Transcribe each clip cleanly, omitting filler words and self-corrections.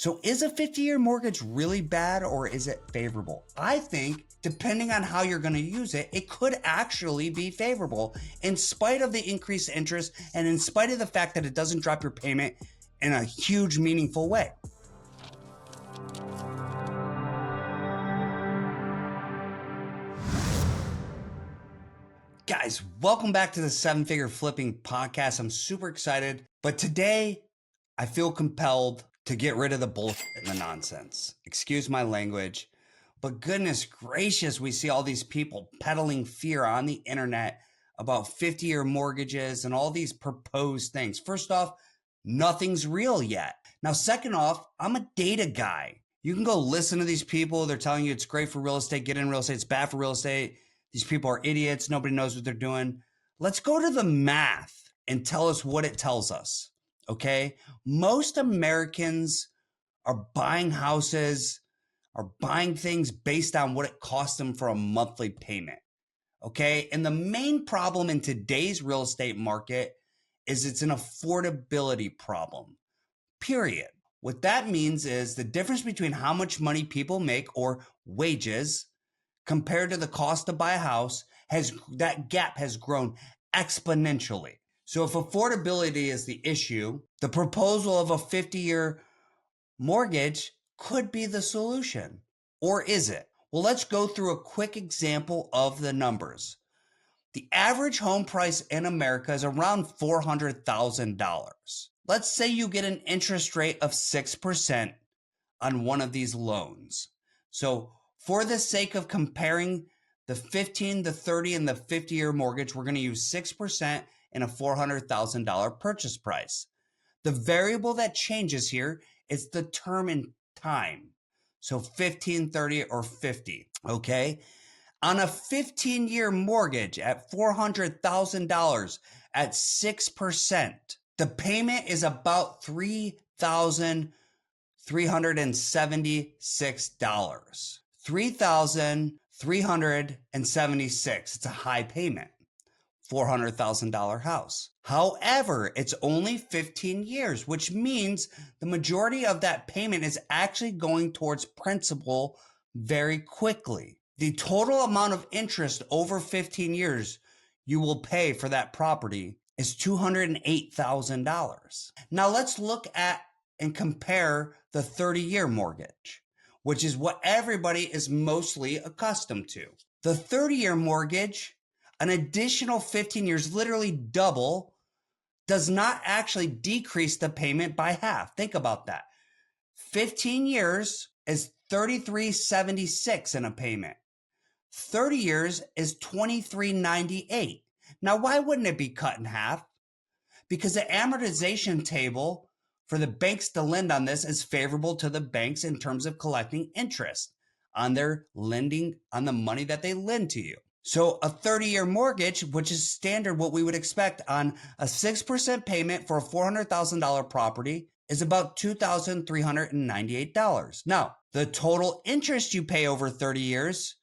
So is a 50-year mortgage really bad or is it favorable? I think depending on how you're going to use it, it could actually be favorable in spite of the increased interest and in spite of the fact that it doesn't drop your payment in a huge, meaningful way. Guys, welcome back to the 7-Figure Flipping Podcast. I'm super excited, but today I feel compelled to get rid of the bullshit and the nonsense. Excuse my language, but goodness gracious, we see all these people peddling fear on the internet about 50-year mortgages and all these proposed things. First off, nothing's real yet. Now, second off, I'm a data guy. You can go listen to these people. They're telling you it's great for real estate, get in real estate, it's bad for real estate. These people are idiots. Nobody knows what they're doing. Let's go to the math and tell us what it tells us, okay? Most Americans are buying houses, are buying things based on what it costs them for a monthly payment, okay? And the main problem in today's real estate market is it's an affordability problem, period. What that means is the difference between how much money people make or wages compared to the cost to buy a house, that gap has grown exponentially. So if affordability is the issue, the proposal of a 50-year mortgage could be the solution. Or is it? Well, let's go through a quick example of the numbers. The average home price in America is around $400,000. Let's say you get an interest rate of 6% on one of these loans. So for the sake of comparing the 15, the 30, and the 50-year mortgage, we're going to use 6% in a $400,000 purchase price. The variable that changes here is the term in time. So 15, 30, or 50, okay? On a 15-year mortgage at $400,000 at 6%, the payment is about $3,376. $3,376. It's a high payment. $400,000 house. However, it's only 15 years, which means the majority of that payment is actually going towards principal very quickly. The total amount of interest over 15 years you will pay for that property is $208,000. Now let's look at and compare the 30-year mortgage, which is what everybody is mostly accustomed to. The 30-year mortgage, an additional 15 years, literally double, does not actually decrease the payment by half. Think about that. 15 years is $33.76 in a payment. 30 years is $23.98. Now, why wouldn't it be cut in half? Because the amortization table for the banks to lend on this is favorable to the banks in terms of collecting interest on their lending, on the money that they lend to you. So a 30-year mortgage, which is standard what we would expect on a 6% payment for a $400,000 property, is about $2,398. Now, the total interest you pay over 30 years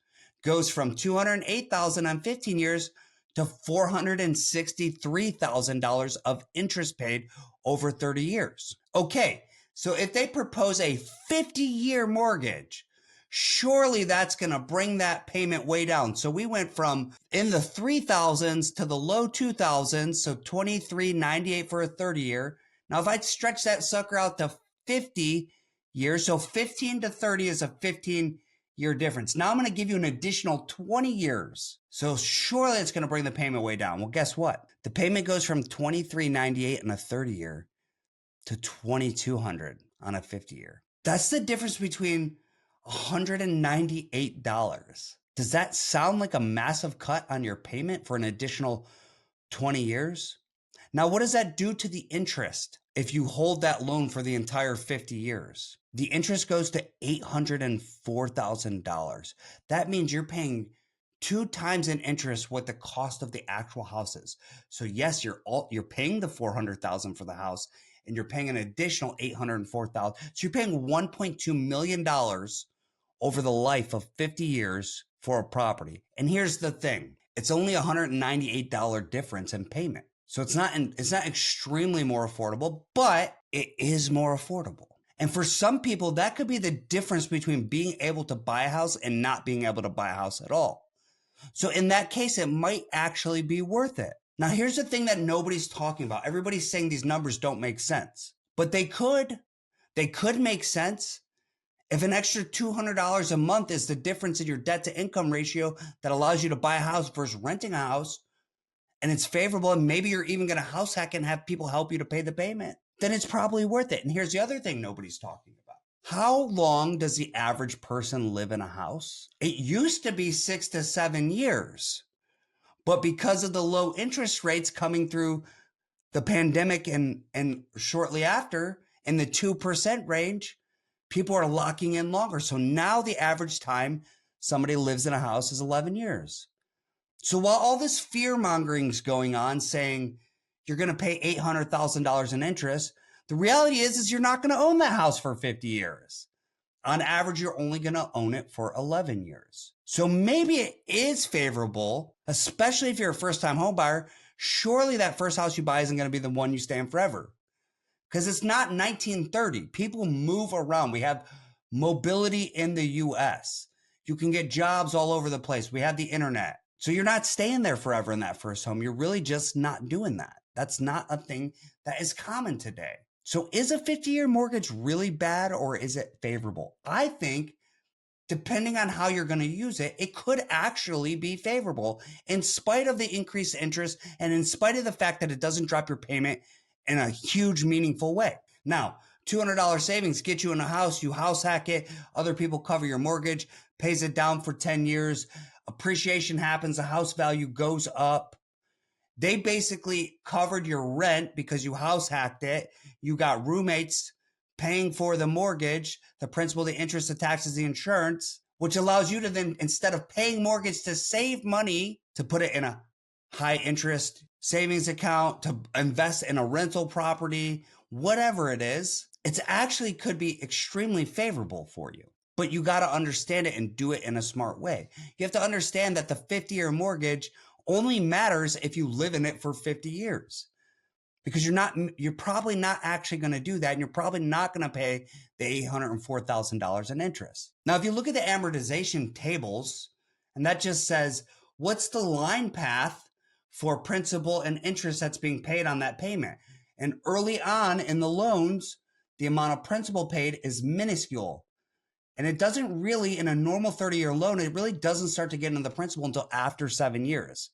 goes from $208,000 on 15 years to $463,000 of interest paid over 30 years. Okay, so if they propose a 50-year mortgage, surely that's going to bring that payment way down. So we went from in the 3,000s to the low 2,000s, so $23.98 for a 30-year. Now, if I stretch that sucker out to 50 years, so 15 to 30 is a 15-year difference. Now I'm going to give you an additional 20 years. So surely it's going to bring the payment way down. Well, guess what? The payment goes from $23.98 on a 30-year to $2,200 on a 50-year. That's the difference between $198. Does that sound like a massive cut on your payment for an additional 20 years? Now, what does that do to the interest if you hold that loan for the entire 50 years? The interest goes to $804,000. That means you're paying 2 times in interest what the cost of the actual house is. So yes, you're paying the $400,000 for the house, and you're paying an additional $804,000. So you're paying $1.2 million over the life of 50 years for a property. And here's the thing. It's only $198 difference in payment. So it's not extremely more affordable, but it is more affordable. And for some people, that could be the difference between being able to buy a house and not being able to buy a house at all. So in that case, it might actually be worth it. Now, here's the thing that nobody's talking about. Everybody's saying these numbers don't make sense, but they could. They could make sense if an extra $200 a month is the difference in your debt to income ratio that allows you to buy a house versus renting a house, and it's favorable, and maybe you're even going to house hack and have people help you to pay the payment, then it's probably worth it. And here's the other thing nobody's talking about. How long does the average person live in a house? It used to be 6 to 7 years, but because of the low interest rates coming through the pandemic and shortly after in the 2% range, people are locking in longer. So now the average time somebody lives in a house is 11 years. So while all this fear mongering is going on saying you're going to pay $800,000 in interest, the reality is you're not going to own that house for 50 years. On average, you're only going to own it for 11 years. So maybe it is favorable, especially if you're a first-time home buyer. Surely that first house you buy isn't going to be the one you stay in forever, because it's not 1930. People move around. We have mobility in the US. You can get jobs all over the place. We have the internet. So you're not staying there forever in that first home. You're really just not doing that. That's not a thing that is common today. So is a 50-year mortgage really bad, or is it favorable? I think depending on how you're going to use it, it could actually be favorable in spite of the increased interest and in spite of the fact that it doesn't drop your payment in a huge, meaningful way. Now, $200 savings get you in a house, you house hack it, other people cover your mortgage, pays it down for 10 years, appreciation happens, the house value goes up. They basically covered your rent because you house hacked it. You got roommates paying for the mortgage, the principal, the interest, the taxes, the insurance, which allows you to then, instead of paying mortgage, to save money, to put it in a high interest savings account, to invest in a rental property, whatever it is. It's actually could be extremely favorable for you, but you got to understand it and do it in a smart way. You have to understand that the 50-year mortgage only matters if you live in it for 50 years, because you're probably not actually going to do that. And you're probably not going to pay the $804,000 in interest. Now, if you look at the amortization tables, and that just says, what's the line path for principal and interest that's being paid on that payment? And early on in the loans, the amount of principal paid is minuscule. And it doesn't really, in a normal 30-year loan, it really doesn't start to get into the principal until after 7 years.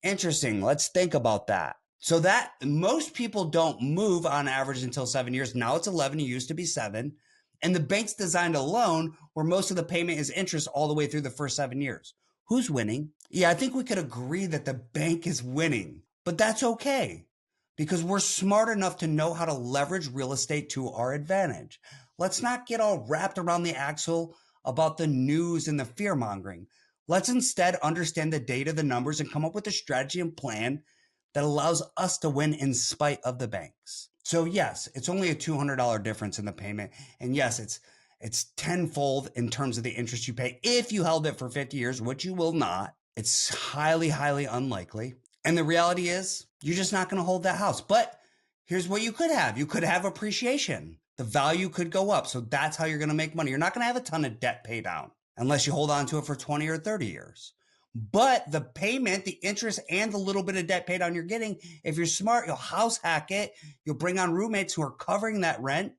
Interesting. Let's think about that. So that most people don't move on average until 7 years. Now it's 11. It used to be 7. And the bank's designed a loan where most of the payment is interest all the way through the first 7 years. Who's winning? Yeah, I think we could agree that the bank is winning, but that's okay because we're smart enough to know how to leverage real estate to our advantage. Let's not get all wrapped around the axle about the news and the fear mongering. Let's instead understand the data, the numbers, and come up with a strategy and plan that allows us to win in spite of the banks. So yes, it's only a $200 difference in the payment. And yes, it's tenfold in terms of the interest you pay if you held it for 50 years, which you will not. It's highly, highly unlikely. And the reality is you're just not going to hold that house. But here's what you could have. You could have appreciation. The value could go up. So that's how you're going to make money. You're not going to have a ton of debt pay down unless you hold on to it for 20 or 30 years. But the payment, the interest, and the little bit of debt paid down you're getting, if you're smart, you'll house hack it. You'll bring on roommates who are covering that rent,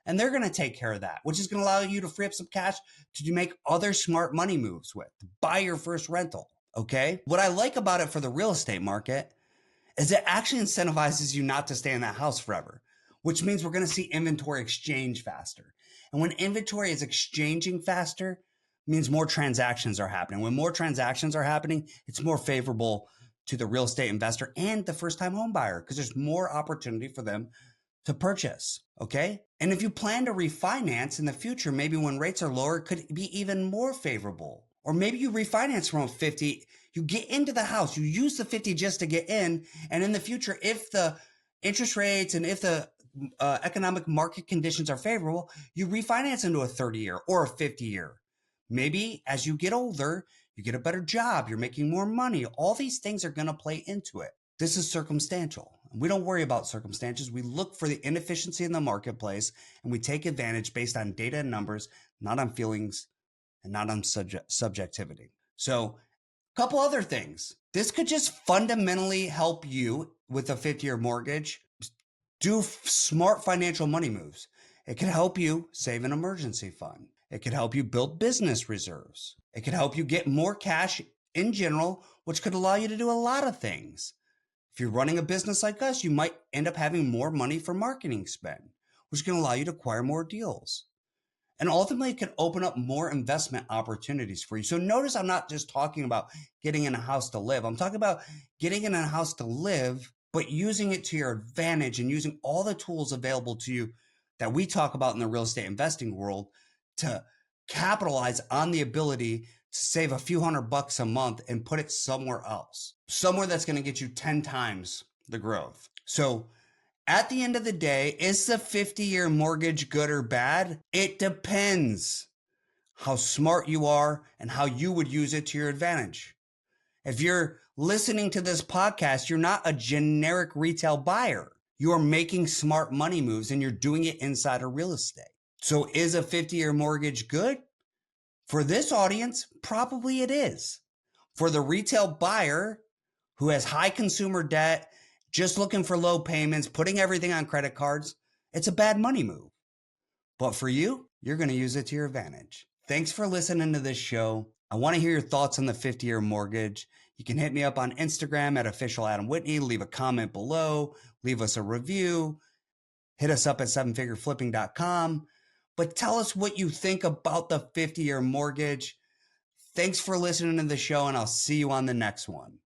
and they're going to take care of that, which is going to allow you to free up some cash to make other smart money moves with, to buy your first rental. Okay. What I like about it for the real estate market is it actually incentivizes you not to stay in that house forever, which means we're going to see inventory exchange faster. And when inventory is exchanging faster, means more transactions are happening. When more transactions are happening, it's more favorable to the real estate investor and the first-time home buyer because there's more opportunity for them to purchase. Okay. And if you plan to refinance in the future, maybe when rates are lower, it could be even more favorable. Or maybe you refinance from 50, you get into the house, you use the 50 just to get in. And in the future, if the interest rates and if the economic market conditions are favorable, you refinance into a 30-year or a 50-year. Maybe as you get older, you get a better job, you're making more money. All these things are going to play into it. This is circumstantial. We don't worry about circumstances. We look for the inefficiency in the marketplace and we take advantage based on data and numbers, not on feelings and not on subjectivity. So a couple other things. This could just fundamentally help you with a 50-year mortgage do smart financial money moves. It could help you save an emergency fund. It could help you build business reserves. It could help you get more cash in general, which could allow you to do a lot of things. If you're running a business like us, you might end up having more money for marketing spend, which can allow you to acquire more deals. And ultimately, it can open up more investment opportunities for you. So notice I'm not just talking about getting in a house to live. I'm talking about getting in a house to live, but using it to your advantage and using all the tools available to you that we talk about in the real estate investing world to capitalize on the ability to save a few $100 a month and put it somewhere else, somewhere that's going to get you 10 times the growth. So at the end of the day, is the 50-year mortgage good or bad? It depends how smart you are and how you would use it to your advantage. If you're listening to this podcast, you're not a generic retail buyer. You're making smart money moves and you're doing it inside of real estate. So is a 50-year mortgage good? For this audience, probably it is. For the retail buyer who has high consumer debt, just looking for low payments, putting everything on credit cards, it's a bad money move. But for you, you're going to use it to your advantage. Thanks for listening to this show. I want to hear your thoughts on the 50-year mortgage. You can hit me up on Instagram at @officialadamwhitney. Leave a comment below. Leave us a review. Hit us up at 7figureflipping.com. But tell us what you think about the 50-year mortgage. Thanks for listening to the show, and I'll see you on the next one.